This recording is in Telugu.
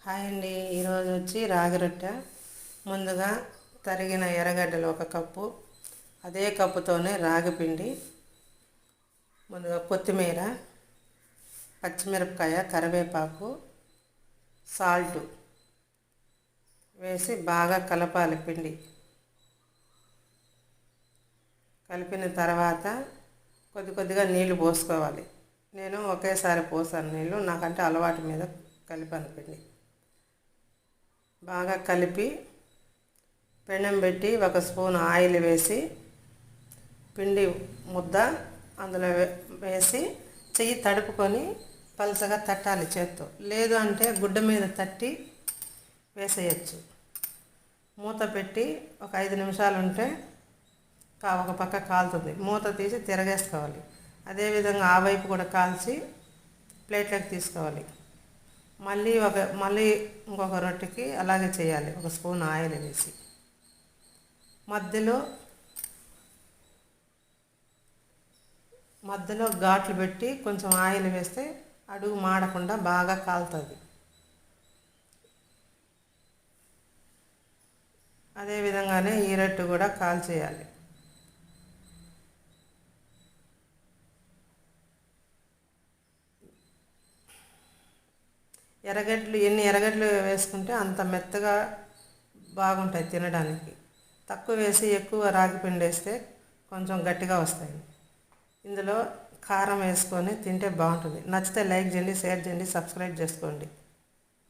హాయ్ అండి. ఈరోజు వచ్చి రాగి రొట్టె. ముందుగా తరిగిన ఎర్రగడ్డలు 1 కప్పు, అదే కప్పుతోనే రాగి పిండి, ముందుగా కొత్తిమీర, పచ్చిమిరపకాయ, కరివేపాకు, సాల్ట్ వేసి బాగా కలపాలి. పిండి కలిపిన తర్వాత కొద్దిగా నీళ్లు పోసుకోవాలి. నేను ఒకేసారి పోసాను నీళ్ళు, నాకంటే అలవాటు మీద కలిపాను పిండి. బాగా కలిపి పెనం పెట్టి 1 స్పూన్ ఆయిల్ వేసి పిండి ముద్ద అందులో వేసి చెయ్యి తడుపుకొని పలసగా తట్టాలి చేత్తో. లేదు అంటే గుడ్డ మీద తట్టి వేసేయచ్చు. మూత పెట్టి ఒక 5 నిమిషాలు ఉంటే ఒక పక్క కాలుతుంది. మూత తీసి తిరగేసుకోవాలి. అదేవిధంగా ఆ వైపు కూడా కాల్చి ప్లేట్లోకి తీసుకోవాలి. మళ్ళీ ఇంకొక రొట్టెకి అలాగే చేయాలి. 1 స్పూన్ ఆయిల్ వేసి మధ్యలో ఘాట్లు పెట్టి కొంచెం ఆయిల్ వేస్తే అడుగు మాడకుండా బాగా కాలుతుంది. అదేవిధంగానే ఈ రొట్టె కూడా కాల్చేయాలి. ఎన్ని ఎర్రగడ్డలు వేసుకుంటే అంత మెత్తగా బాగుంటాయి తినడానికి. తక్కువ వేసి ఎక్కువ రాగి పిండి వేస్తే కొంచెం గట్టిగా వస్తాయి. ఇందులో కారం వేసుకొని తింటే బాగుంటుంది. నచ్చితే లైక్ చేయండి, షేర్ చేయండి, సబ్స్క్రైబ్ చేసుకోండి.